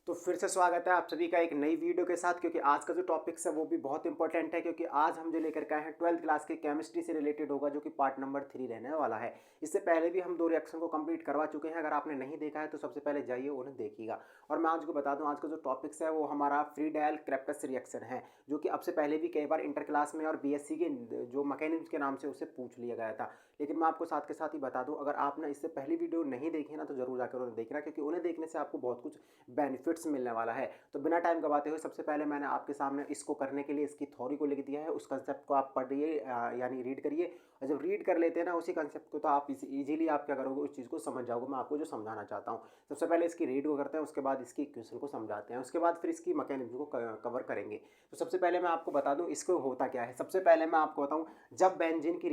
तो फिर से स्वागत है आप सभी का एक नई वीडियो के साथ, क्योंकि आज का जो टॉपिक्स है वो भी बहुत इंपॉर्टेंट है। क्योंकि आज हम जो लेकर के आए हैं 12th क्लास के केमिस्ट्री से रिलेटेड होगा, जो कि पार्ट नंबर 3 रहने वाला है। इससे पहले भी हम 2 रिएक्शन को कंप्लीट करवा चुके हैं। अगर आपने नहीं देखा है तो सबसे पहले जाइए उन्हें देखिएगा। और मैं आज को बता दूं, आज का जो टॉपिक्स है वो हमारा फ्रीडायल क्रेप्टस रिएक्शन है, जो कि अब से पहले भी कई बार इंटर क्लास में और बीएससी के जो मैकेनिज्म के नाम से उसे पूछ लिया गया था। लेकिन मैं आपको साथ के साथ ही बता दूं, अगर आपने इससे पहली वीडियो नहीं देखी ना तो जरूर जाकर उन्हें देखना, क्योंकि उन्हें देखने से आपको बहुत कुछ बेनिफिट्स मिलने वाला है। तो बिना टाइम गवाते हुए सबसे पहले मैंने आपके सामने इसको करने के लिए इसकी थ्योरी को लिख दिया है। उस कंसेप्ट को आप पढ़िए, यानी रीड करिए। और जब रीड कर लेते हैं ना उसी कंसेप्ट को, तो आप इजीली आप क्या करोगे, उस चीज़ को समझ जाओगे। मैं आपको जो समझाना चाहता हूँ, सबसे पहले इसकी रीड को करते हैं, उसके बाद इसकी इक्वेशन को समझाते हैं, उसके बाद फिर इसकी मैकेनिज्म को कवर करेंगे। तो सबसे पहले मैं आपको बता दूं इसको होता क्या है। सबसे पहले मैं आपको बताऊं, जब बेंजीन की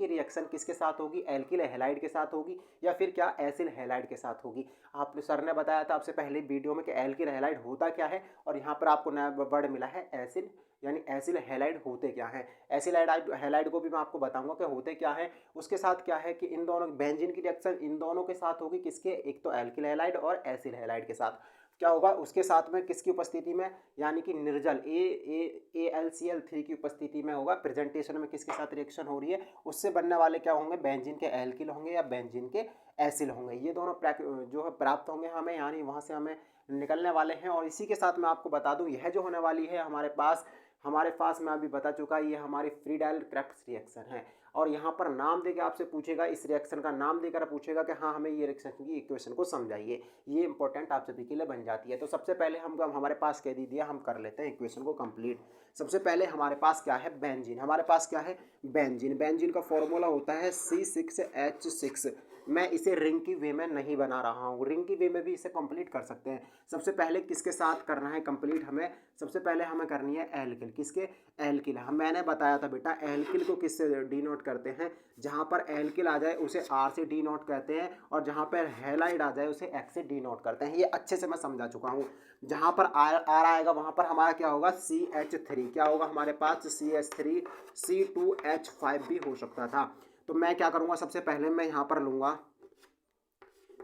रिएक्शन किसके साथ होगी, एल्किल हैलाइड के साथ होगी या फिर क्या एसिल हैलाइड के साथ होगी। आपने सर ने बताया था आपसे पहले वीडियो में कि एल्किल हैलाइड होता क्या है, और यहाँ पर आपको नया वर्ड मिला है एसिल, यानी एसिल हैलाइड होते क्या हैं। एसिल हैलाइड को भी मैं आपको बताऊंगा कि होते क्या है। उसके साथ क्या है कि इन दोनों बेंजीन की रिएक्शन इन दोनों के साथ होगी, किसके, एक तो एल्किल हैलाइड और एसिल हैलाइड के साथ। क्या होगा उसके साथ में, किसकी उपस्थिति में, यानी कि निर्जल AlCl3 की उपस्थिति में होगा। प्रेजेंटेशन में किसके साथ रिएक्शन हो रही है, उससे बनने वाले क्या होंगे, बेंजीन के एल्किल होंगे या बेंजीन के एसिल होंगे। ये दोनों जो है प्राप्त होंगे हमें, यानी वहाँ से हमें निकलने वाले हैं। और इसी के साथ मैं आपको बता दूं, यह जो होने वाली है हमारे पास मैं अभी बता चुका, ये हमारी फ्रीडायल क्रेफ्ट्स रिएक्शन है। और यहाँ पर नाम देकर आपसे पूछेगा, इस रिएक्शन का नाम देकर पूछेगा कि हाँ हमें ये रिएक्शन की इक्वेशन को समझाइए। ये इंपॉर्टेंट आप सभी के लिए बन जाती है। तो सबसे पहले हम हमारे पास कह दीजिए, हम कर लेते हैं इक्वेशन को कंप्लीट। सबसे पहले हमारे पास क्या है, बेंजीन। हमारे पास क्या है, बेंजीन का फॉर्मूला होता है C6H6। मैं इसे रिंग की वे में नहीं बना रहा हूँ, रिंग की वे में भी इसे कंप्लीट कर सकते हैं। सबसे पहले किसके साथ करना है कंप्लीट, हमें सबसे पहले हमें करनी है एल्किल। किसके, एल्किल। हम मैंने बताया था बेटा, एल्किल को किससे डिनोट करते हैं, जहाँ पर एल्किल आ जाए उसे R से डिनोट कहते हैं, और जहाँ पर हैलाइड आ जाए उसे X से डिनोट करते हैं। ये अच्छे से मैं समझा चुका हूँ। जहाँ पर R आएगा वहाँ पर हमारा क्या होगा, CH3। क्या होगा हमारे पास, CH3, C2H5 भी हो सकता था। तो मैं क्या करूँगा, सबसे पहले मैं यहाँ पर लूँगा,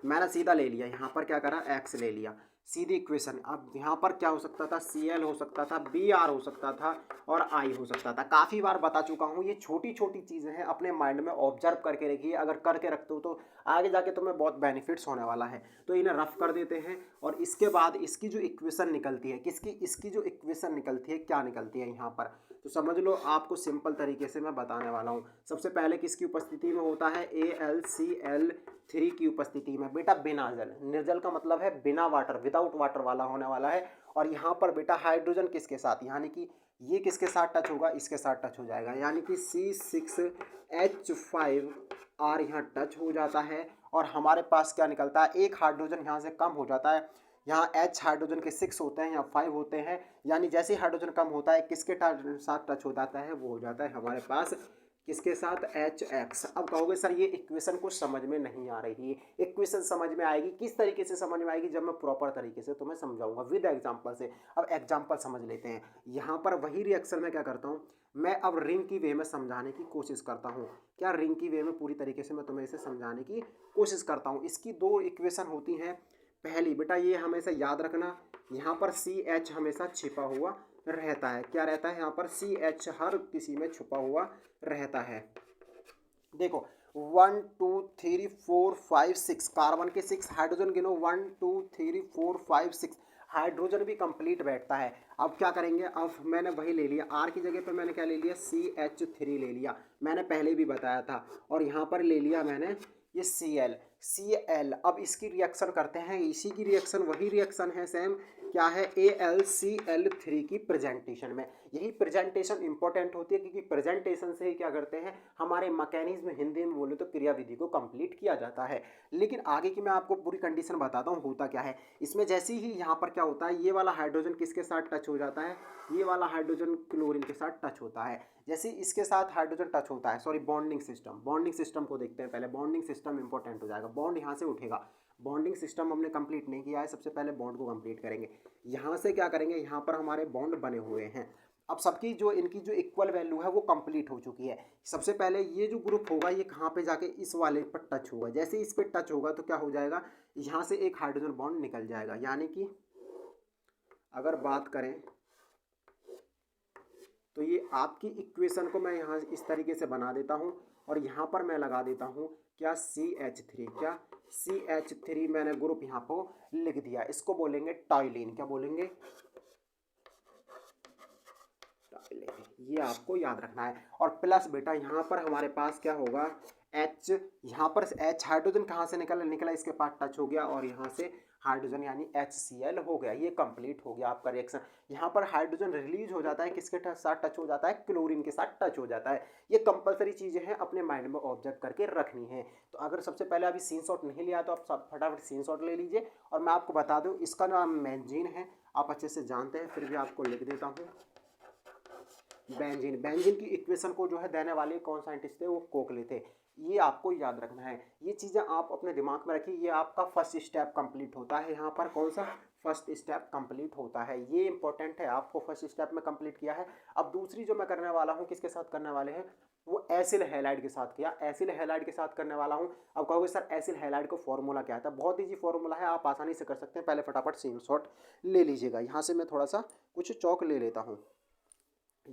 मैंने सीधा ले लिया, यहाँ पर क्या करा, एक्स ले लिया, सीधी इक्वेशन। अब यहाँ पर क्या हो सकता था, Cl हो सकता था, Br हो सकता था, और I हो सकता था। काफ़ी बार बता चुका हूँ, ये छोटी छोटी चीज़ें हैं, अपने माइंड में ऑब्जर्व करके रखिए। अगर करके रखते हो तो आगे जाके तुम्हें बहुत बेनिफिट्स होने वाला है। तो इन्हें रफ कर देते हैं, और इसके बाद इसकी जो इक्वेशन निकलती है, इसकी जो इक्वेशन निकलती है, क्या निकलती है यहाँ पर, तो समझ लो। आपको सिंपल तरीके से मैं बताने वाला हूँ। सबसे पहले किसकी उपस्थिति में होता है, AlCl3 की उपस्थिति में। बेटा बिना जल, निर्जल का मतलब है बिना वाटर, विदाउट वाटर वाला होने वाला है। और यहाँ पर बेटा हाइड्रोजन किसके साथ, यानी कि ये किसके साथ टच होगा, इसके साथ टच हो जाएगा, यानी कि C6H5R यहाँ टच हो जाता है। और हमारे पास क्या निकलता है, एक हाइड्रोजन यहाँ से कम हो जाता है। यहाँ H हाइड्रोजन के 6 होते हैं, यहाँ 5 होते हैं, यानी जैसे ही हाइड्रोजन कम होता है किसके साथ टच हो जाता है, वो हो जाता है हमारे पास किसके साथ, HX। अब कहोगे सर ये इक्वेशन कुछ समझ में नहीं आ रही है। इक्वेशन समझ में आएगी, किस तरीके से समझ में आएगी, जब मैं प्रॉपर तरीके से तुम्हें समझाऊंगा विद एग्जांपल से। अब एग्जांपल समझ लेते हैं। यहाँ पर वही रिएक्शन में क्या करता हूँ, मैं अब रिंग की वे में समझाने की कोशिश करता हूँ। क्या रिंग की वे में पूरी तरीके से मैं तुम्हें इसे समझाने की कोशिश करता हूँ। इसकी 2 इक्वेशन होती हैं। पहली बेटा ये हमेशा याद रखना, यहाँ पर CH हमेशा छिपा हुआ रहता है। क्या रहता है, यहाँ पर CH हर किसी में छुपा हुआ रहता है। देखो 1 2 3 4 5 6 कार्बन के 6 हाइड्रोजन गिनो, 1 2 3 4 5 6 हाइड्रोजन भी कंप्लीट बैठता है। अब क्या करेंगे, अब मैंने वही ले लिया, R की जगह पे मैंने क्या ले लिया, CH3 ले लिया, मैंने पहले भी बताया था। और यहाँ पर ले लिया मैंने ये Cl। अब इसकी रिएक्शन करते हैं, इसी की रिएक्शन वही रिएक्शन है सेम। क्या है, AlCl3 की प्रेजेंटेशन में। यही प्रेजेंटेशन इंपॉर्टेंट होती है, क्योंकि प्रेजेंटेशन से ही क्या करते हैं, हमारे मैकेनिज्म, हिंदी में बोले तो क्रियाविधि को कंप्लीट किया जाता है। लेकिन आगे की मैं आपको पूरी कंडीशन बताता हूँ होता क्या है। इसमें जैसे ही यहाँ पर क्या होता है, ये वाला हाइड्रोजन किसके साथ टच हो जाता है, ये वाला हाइड्रोजन क्लोरीन के साथ टच होता है। जैसे इसके साथ हाइड्रोजन टच होता है, सॉरी बॉन्डिंग सिस्टम को देखते हैं पहले। बॉन्डिंग सिस्टम इंपॉर्टेंट हो जाएगा, बॉन्ड यहाँ से उठेगा। बॉन्डिंग सिस्टम हमने कंप्लीट नहीं किया है, सबसे पहले बॉन्ड को कंप्लीट करेंगे। यहाँ से क्या करेंगे, यहाँ पर हमारे बॉन्ड बने हुए हैं। अब सबकी जो इनकी जो इक्वल वैल्यू है वो कंप्लीट हो चुकी है। सबसे पहले ये जो ग्रुप होगा ये कहाँ पे जाके इस वाले पर टच होगा, जैसे इस पर टच होगा तो क्या हो जाएगा, यहाँ से एक हाइड्रोजन बॉन्ड निकल जाएगा। यानी कि अगर बात करें तो ये आपकी इक्वेशन को मैं यहाँ इस तरीके से बना देता हूँ और यहाँ पर मैं लगा देता हूँ क्या CH3, क्या CH3 मैंने ग्रुप यहाँ पर लिख दिया। इसको बोलेंगे टॉयलिन, क्या बोलेंगे, टॉयलिन। ये आपको याद रखना है। और प्लस बेटा यहाँ पर हमारे पास क्या होगा, H, यहाँ पर H हाइड्रोजन कहाँ से निकला इसके पास टच हो गया और यहाँ से हाइड्रोजन यानी HCl हो गया। ये कंप्लीट हो गया आपका रिएक्शन। यहाँ पर हाइड्रोजन रिलीज हो जाता है, किसके साथ टच हो जाता है, क्लोरीन के साथ टच हो जाता है। ये कंपलसरी चीज़ें हैं, अपने माइंड में ऑब्जर्व करके रखनी है। तो अगर सबसे पहले अभी सीन शॉट नहीं लिया तो आप सब फटाफट सीन शॉट ले लीजिए। और मैं आपको बता दूँ इसका नाम बेंजीन है, आप अच्छे से जानते हैं, फिर भी आपको लिख देता हूँ बेंजीन। बेंजीन की इक्वेशन को जो है देने वाले कौन साइंटिस्ट थे, वो कोकले थे। ये आपको याद रखना है, ये चीज़ें आप अपने दिमाग में रखिए। ये आपका फर्स्ट स्टेप कंप्लीट होता है, यहाँ पर कौन सा फर्स्ट स्टेप कंप्लीट होता है, ये इंपॉर्टेंट है। आपको फर्स्ट स्टेप में कंप्लीट किया है। अब दूसरी जो मैं करने वाला हूँ किसके साथ करने वाले हैं, वो एसिल हैलाइड के साथ किया, एसिल हैलाइड के साथ करने वाला हूँ। अब कहोगे सर एसिल हैलाइड को फॉर्मूला क्या था, बहुत ईजी फॉर्मूला है, आप आसानी से कर सकते हैं। पहले फटाफट स्क्रीन शॉट ले लीजिएगा। यहाँ से मैं थोड़ा सा कुछ चौक ले लेता हूँ।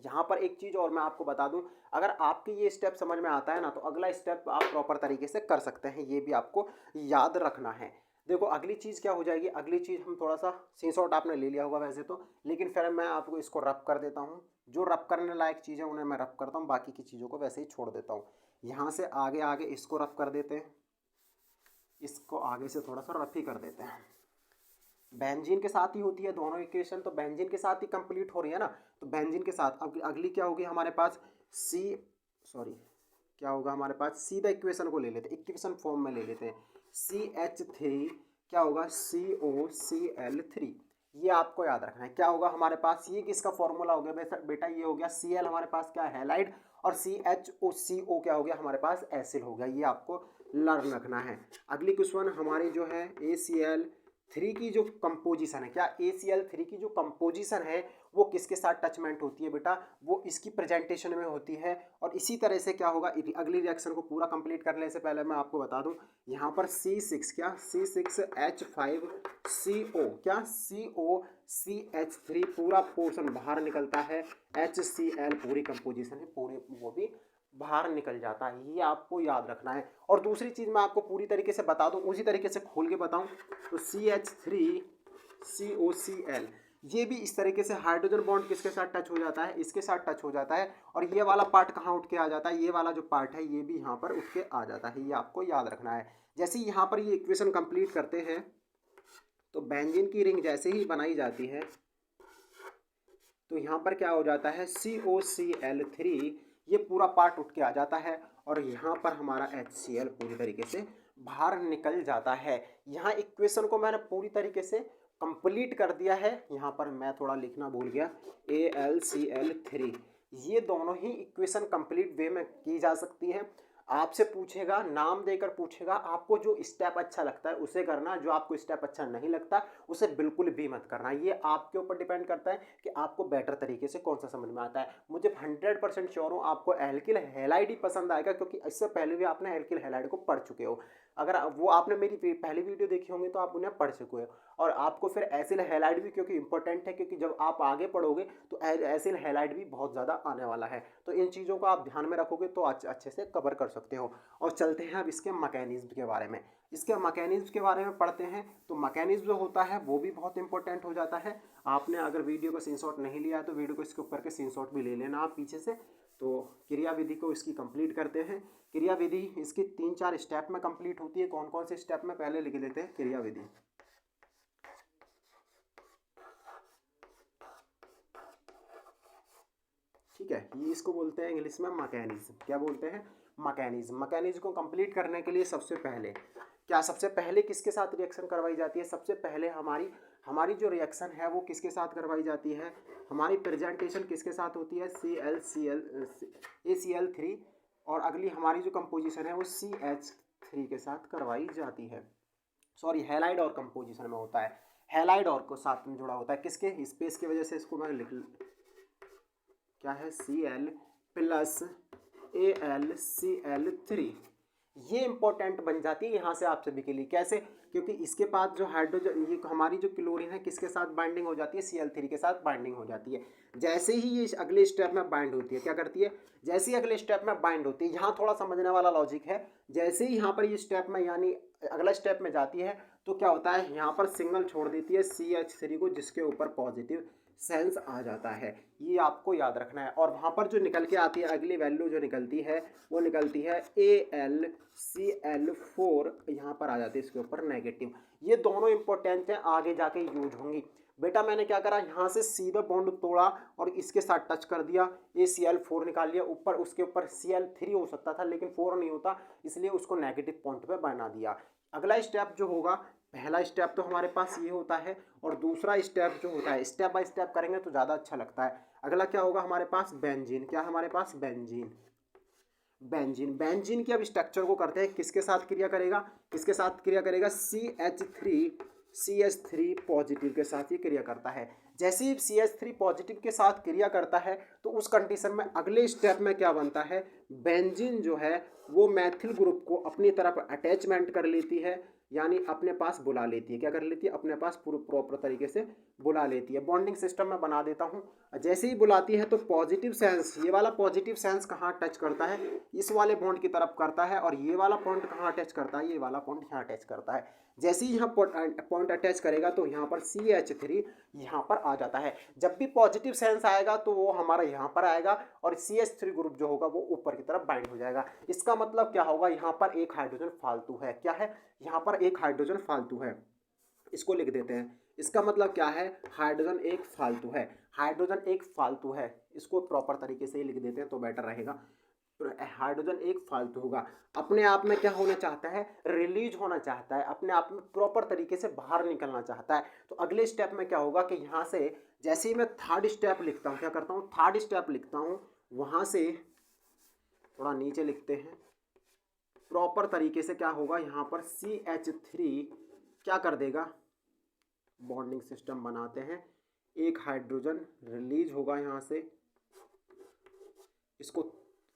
यहाँ पर एक चीज़ और मैं आपको बता दूं, अगर आपके ये स्टेप समझ में आता है ना तो अगला स्टेप आप प्रॉपर तरीके से कर सकते हैं। ये भी आपको याद रखना है। देखो अगली चीज़ क्या हो जाएगी, अगली चीज़ हम थोड़ा सा स्क्रीनशॉट आपने ले लिया होगा वैसे तो, लेकिन फिर मैं आपको इसको रब कर देता हूँ। जो रब करने लायक चीज़ें उन्हें मैं रब करता हूँ, बाकी की चीज़ों को वैसे ही छोड़ देता हूँ। यहाँ से आगे आगे इसको रब कर देते हैं, इसको आगे से थोड़ा सा रफ ही कर देते हैं। बेंजीन के साथ ही होती है दोनों इक्वेशन, तो बेंजीन के साथ ही कंप्लीट हो रही है ना। तो बेंजीन के साथ अब अगली क्या होगी हमारे पास, क्या होगा हमारे पास, सीधा इक्वेशन को ले लेते हैं, इक्वेशन फॉर्म में ले लेते हैं। CH3 क्या होगा, COCl3। ये आपको याद रखना है। क्या होगा हमारे पास, ये किसका फॉर्मूला हो गया बेटा, ये हो गया Cl हमारे पास क्या है हैलाइड, और CHO क्या हो गया हमारे पास एसिल हो गया। ये आपको लर्न रखना है। अगली क्वेश्चन हमारी जो है ACl3 की जो कंपोजिशन है, क्या ACl3 की जो कंपोजिशन है वो किसके साथ टचमेंट होती है बेटा, वो इसकी प्रेजेंटेशन में होती है। और इसी तरह से क्या होगा, अगली रिएक्शन को पूरा कंप्लीट करने से पहले मैं आपको बता दूं, यहाँ पर C6 क्या, C6H5CO क्या, COCH3 पूरा पोर्शन बाहर निकलता है, HCl पूरी कंपोजिशन है, पूरे वो भी बाहर निकल जाता है। ये आपको याद रखना है। और दूसरी चीज़ मैं आपको पूरी तरीके से बता दूं, उसी तरीके से खोल के बताऊं, तो CH3COCl ये भी इस तरीके से हाइड्रोजन बॉन्ड किसके साथ टच हो जाता है, इसके साथ टच हो जाता है। और ये वाला पार्ट कहाँ उठ के आ जाता है, ये वाला जो पार्ट है ये भी यहाँ पर उठ के आ जाता है। ये आपको याद रखना है। जैसे ही यहाँ पर ये इक्वेशन कंप्लीट करते हैं तो बेंजीन की रिंग जैसे ही बनाई जाती है तो यहाँ पर क्या हो जाता है, COCl3 ये पूरा पार्ट उठ के आ जाता है और यहाँ पर हमारा HCl पूरी तरीके से बाहर निकल जाता है। यहाँ इक्वेशन को मैंने पूरी तरीके से कंप्लीट कर दिया है। यहाँ पर मैं थोड़ा लिखना भूल गया, AlCl3। ये दोनों ही इक्वेशन कंप्लीट वे में की जा सकती है। आपसे पूछेगा, नाम देकर पूछेगा, आपको जो स्टेप अच्छा लगता है उसे करना, जो आपको स्टेप अच्छा नहीं लगता उसे बिल्कुल भी मत करना। ये आपके ऊपर डिपेंड करता है कि आपको बेटर तरीके से कौन सा समझ में आता है। मुझे 100% श्योर हूँ आपको एल्किल हैलाइड ही पसंद आएगा, क्योंकि इससे पहले भी आपने एल्किल हैलाइड को पढ़ चुके हो। अगर वो आपने मेरी पहली वीडियो देखी होंगी तो आप उन्हें पढ़ चुके हो। और आपको फिर एसिल हैलाइड भी क्योंकि इंपॉर्टेंट है, क्योंकि जब आप आगे पढ़ोगे तो एसिल हैलाइड भी बहुत ज़्यादा आने वाला है। तो इन चीज़ों को आप ध्यान में रखोगे तो अच्छे से कवर कर सकते हो। और चलते हैं अब इसके मैकेनिज्म के बारे में। इसके मैकेनिज्म के बारे में पढ़ते हैं। तो मैकेनिज्म जो होता है वो भी बहुत इंपॉर्टेंट हो जाता है। आपने अगर वीडियो को स्क्रीनशॉट नहीं लिया है तो वीडियो को इसके ऊपर के स्क्रीनशॉट भी ले लेना आप पीछे से। तो क्रिया विधि को इसकी कंप्लीट करते हैं। क्रिया विधि इसकी 3-4 स्टेप में कंप्लीट होती है। कौन कौन से स्टेप में पहले लिख लेते हैं क्रिया विधि। ठीक है, ये इसको बोलते हैं इंग्लिश में मैकेनिज्म। क्या बोलते हैं, मैकेनिज्म। मैकेनिज्म को कंप्लीट करने के लिए सबसे पहले किसके साथ रिएक्शन करवाई जाती है, सबसे पहले हमारी जो रिएक्शन है वो किसके साथ करवाई जाती है, हमारी प्रेजेंटेशन किसके साथ होती है, ACl3। और अगली हमारी जो कंपोजिशन है वो CH3 के साथ करवाई जाती है। सॉरी, हैलाइड और कंपोजिशन में होता है, हैलाइड और को साथ में जुड़ा होता है। किसके, स्पेस की वजह से इसको मैं क्या है, Cl प्लस AlCl3। ये इंपॉर्टेंट बन जाती है यहाँ से आप सभी के लिए। कैसे? क्योंकि इसके पास जो हाइड्रोजन, ये हमारी जो क्लोरीन है किसके साथ बाइंडिंग हो जाती है, Cl3 के साथ बाइंडिंग हो जाती है। जैसे ही ये अगले स्टेप में बाइंड होती है, क्या करती है, जैसे ही अगले स्टेप में बाइंड होती है, यहाँ थोड़ा समझने वाला लॉजिक है। जैसे ही यहाँ पर ये स्टेप में यानी अगला स्टेप में जाती है तो क्या होता है, यहाँ पर सिग्नल छोड़ देती है CH3 को, जिसके ऊपर पॉजिटिव सेंस आ जाता है। ये आपको याद रखना है। और वहाँ पर जो निकल के आती है अगली वैल्यू जो निकलती है वो निकलती है AlCl4, यहाँ पर आ जाती है इसके ऊपर नेगेटिव। ये दोनों इंपॉर्टेंट हैं, आगे जाके यूज होंगी। बेटा मैंने क्या करा, यहाँ से सीधा बॉन्ड तोड़ा और इसके साथ टच कर दिया, ACl4 निकाल लिया। ऊपर उसके ऊपर Cl3 हो सकता था लेकिन 4 नहीं होता, इसलिए उसको नेगेटिव पॉइंट पे बना दिया। अगला स्टेप जो होगा, पहला स्टेप तो हमारे पास ये होता है और दूसरा स्टेप जो होता है, स्टेप बाय स्टेप करेंगे तो ज़्यादा अच्छा लगता है। अगला क्या होगा हमारे पास, बेंजीन। क्या हमारे पास, बेंजीन। बेंजीन की अब स्ट्रक्चर को करते हैं, किसके साथ क्रिया करेगा, किसके साथ क्रिया करेगा, CH3 पॉजिटिव के साथ ही क्रिया करता है। जैसे ही CH3 पॉजिटिव के साथ क्रिया करता है तो उस कंडीशन में अगले स्टेप में क्या बनता है, बेंजीन जो है वो मैथिल ग्रुप को अपनी तरफ अटैचमेंट कर लेती है, यानी अपने पास बुला लेती है। क्या कर लेती है, अपने पास पूरे प्रॉपर तरीके से बुला लेती है। बॉन्डिंग सिस्टम में बना देता हूँ। जैसे ही बुलाती है तो पॉजिटिव सेंस, ये वाला पॉजिटिव सेंस कहाँ टच करता है, इस वाले बॉन्ड की तरफ करता है। और ये वाला पॉइंट कहाँ अटैच करता है, ये वाला पॉइंट यहाँ अटैच करता है। जैसे ही यहाँ पॉइंट अटैच करेगा तो यहाँ पर CH3 यहाँ पर आ जाता है। जब भी पॉजिटिव सेंस आएगा तो वो हमारा यहाँ पर आएगा और CH3 ग्रुप जो होगा वो ऊपर की तरफ बाइंड हो जाएगा। इसका मतलब क्या होगा, यहाँ पर एक हाइड्रोजन फालतू है। क्या है, यहाँ पर एक हाइड्रोजन फालतू है। इसको लिख देते हैं। इसका मतलब क्या है, हाइड्रोजन एक फालतू है। हाइड्रोजन एक फालतू है, इसको प्रॉपर तरीके से ही लिख देते हैं तो बेटर रहेगा। हाइड्रोजन एक फालतू होगा, अपने आप में क्या होना चाहता है, रिलीज होना चाहता है, अपने आप में प्रॉपर तरीके से बाहर निकलना चाहता है। तो अगले स्टेप में क्या होगा कि यहाँ से जैसे ही मैं थर्ड स्टेप लिखता हूँ, क्या करता हूँ, थर्ड स्टेप लिखता हूँ, वहाँ से थोड़ा नीचे लिखते हैं। प्रॉपर तरीके से क्या होगा, यहाँ पर CH3 क्या कर देगा, बॉन्डिंग सिस्टम बनाते हैं, एक हाइड्रोजन रिलीज होगा यहाँ से।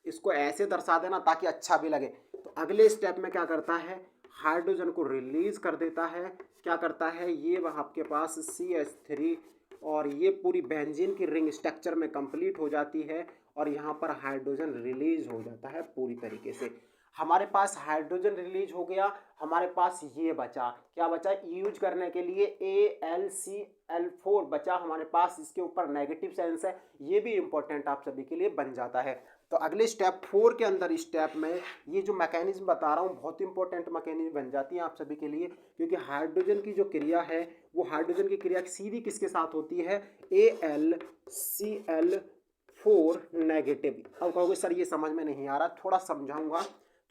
इसको ऐसे दर्शा देना ताकि अच्छा भी लगे। तो अगले स्टेप में क्या करता है, हाइड्रोजन को रिलीज कर देता है। क्या करता है, ये वह आपके पास CH3 और ये पूरी बेंजीन की रिंग स्ट्रक्चर में कंप्लीट हो जाती है और यहाँ पर हाइड्रोजन रिलीज हो जाता है पूरी तरीके से। हमारे पास हाइड्रोजन रिलीज हो गया, हमारे पास ये बचा, क्या बचा, यूज करने के लिए AlCl4 बचा हमारे पास। इसके ऊपर नेगेटिव सेंस है, ये भी इंपॉर्टेंट आप सभी के लिए बन जाता है। तो अगले स्टेप 4 के अंदर स्टेप में ये जो मैकेनिज्म बता रहा हूँ बहुत इंपॉर्टेंट मैकेनिज्म बन जाती है आप सभी के लिए, क्योंकि हाइड्रोजन की जो क्रिया है वो हाइड्रोजन की क्रिया सीधी किसके साथ होती है, AlCl4 नेगेटिव। अब कहोगे सर ये समझ में नहीं आ रहा, थोड़ा समझाऊंगा,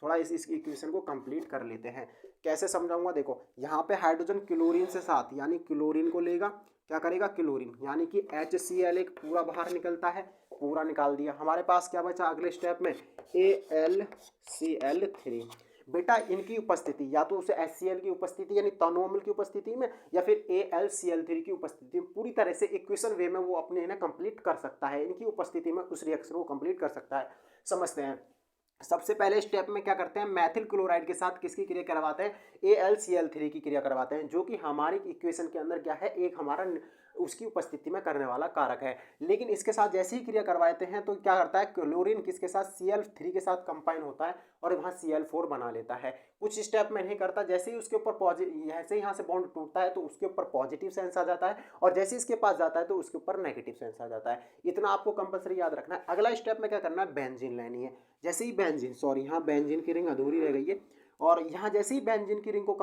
थोड़ा इस इक्वेशन को कंप्लीट कर लेते हैं। कैसे समझाऊंगा, देखो यहाँ पे हाइड्रोजन क्लोरीन से साथ यानी क्लोरीन को लेगा, क्या करेगा, क्लोरीन, यानी कि HCl एक पूरा बाहर निकलता है, पूरा निकाल दिया। हमारे पास क्या बचा अगले स्टेप में, AlCl3। बेटा इनकी उपस्थिति या तो उसे HCl की उपस्थिति यानी तनोमल की उपस्थिति में या फिर AlCl3 की उपस्थिति में पूरी तरह से इक्वेशन वे में वो अपने इन्हें कंप्लीट कर सकता है, इनकी उपस्थिति में उस रिएक्शन को कंप्लीट कर सकता है। समझते हैं। सबसे पहले स्टेप में क्या करते हैं, मैथिल क्लोराइड के साथ किसकी क्रिया करवाते हैं, AlCl3 की क्रिया करवाते हैं, जो कि हमारी इक्वेशन के अंदर क्या है, एक हमारा उसकी उपस्थिति में करने वाला कारक है। लेकिन इसके साथ जैसे ही क्रिया करवाते हैं तो क्या करता है, क्लोरीन किसके साथ, Cl3 के साथ कंबाइन होता है और वहाँ Cl4 बना लेता है। कुछ स्टेप में नहीं करता, जैसे ही उसके ऊपर पॉजिटिव, जैसे ही यहाँ से बॉन्ड टूटता है तो उसके ऊपर पॉजिटिव सेंस आ जाता है और जैसे इसके पास जाता है तो उसके ऊपर नेगेटिव सेंस आ जाता है। इतना आपको कंपल्सरी याद रखना है। अगला स्टेप में क्या करना है, बेंजीन लेनी है। जैसे ही बेंजीन, सॉरी यहाँ बेंजीन की रिंग अधूरी रह गई है, और यहाँ जैसे ही बेंजीन की रिंग को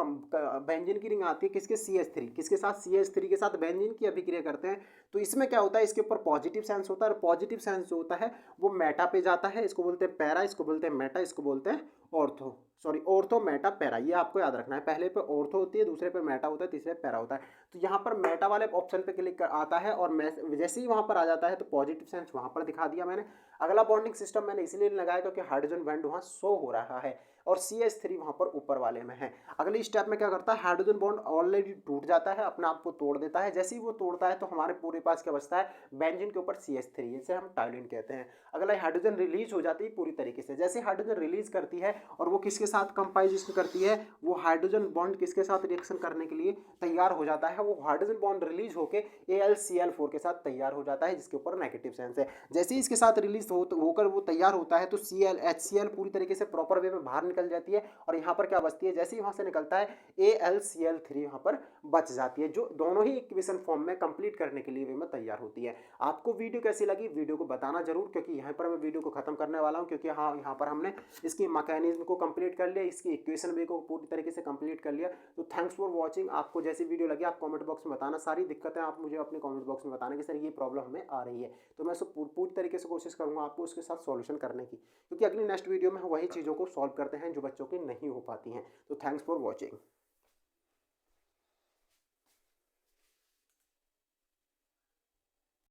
बेंजीन की रिंग आती है किसके, CH3 किसके साथ, CH3 के साथ बेंजीन की अभिक्रिया करते हैं तो इसमें क्या होता है, इसके ऊपर पॉजिटिव सेंस होता है और पॉजिटिव सेंस जो होता है वो मेटा पे जाता है। इसको बोलते हैं पैरा, इसको बोलते हैं मेटा, इसको बोलते हैं ortho. Sorry ortho Meta para, ये आपको याद रखना है। पहले पे ऑर्थो होती है, दूसरे पे मेटा होता है, तीसरे पे पैरा होता है। तो यहाँ पर मेटा वाले ऑप्शन पे क्लिक कर आता है और जैसे ही वहाँ पर आ जाता है तो पॉजिटिव सेंस वहाँ पर दिखा दिया मैंने। अगला बॉन्डिंग सिस्टम मैंने इसलिए लगाया क्योंकि हाइड्रोजन बॉन्ड वहाँ शो हो रहा है और CH3 वहाँ पर ऊपर वाले में है। अगले स्टेप में क्या करता है, हाइड्रोजन बॉन्ड ऑलरेडी टूट जाता है, अपने आप को तोड़ देता है। जैसे ही वो तोड़ता है तो हमारे पूरे पास क्या बचता है, बेंजीन के ऊपर CH3, जिसे हम टाइलिन कहते हैं। अगला हाइड्रोजन रिलीज हो जाती है पूरी तरीके से। जैसे हाइड्रोजन रिलीज करती है और वो किसके साथ कंपाइजेशन करती है, वो हाइड्रोजन बॉन्ड किसके साथ रिएक्शन करने के लिए तैयार हो जाता है, वो हाइड्रोजन बॉन्ड रिलीज होकर AlCl4 के साथ तैयार हो जाता है, जिसके ऊपर नेगेटिव सेंस है। जैसे ही इसके साथ रिलीज होकर वो तैयार होता है तो HCl पूरी तरीके से प्रॉपर वे में बाहर निकल जाती है और यहाँ पर क्या बचती है, जैसे ही वहाँ से निकलता है AlCl3 यहाँ पर बच जाती है, जो दोनों ही इक्वेशन फॉर्म में कंप्लीट करने के लिए वे में तैयार होती है। आपको वीडियो कैसी लगी, वीडियो को बताना जरूर, क्योंकि यहाँ पर मैं वीडियो को खत्म करने वाला हूँ, क्योंकि हाँ यहाँ पर हमने इसकी मैकेनिज्म को कंप्लीट कर लिया, इसकी इक्वेशन वे को पूरी तरीके से कंप्लीट कर लिया। तो थैंक्स फॉर वॉचिंग। आपको जैसी वीडियो लगी आप कमेंट बॉक्स में बताना, सारी दिक्कतें आप मुझे अपने कमेंट बॉक्स में बताना कि सर ये प्रॉब्लम हमें आ रही है, तो मैं उसको पूरी तरीके से कोशिश करूँगा आपको उसके साथ सॉल्यूशन करने की, क्योंकि अगली नेक्स्ट वीडियो में वही चीज़ों को सॉल्व करते हैं जो बच्चों की नहीं हो पाती हैं। तो थैंक्स फॉर वॉचिंग।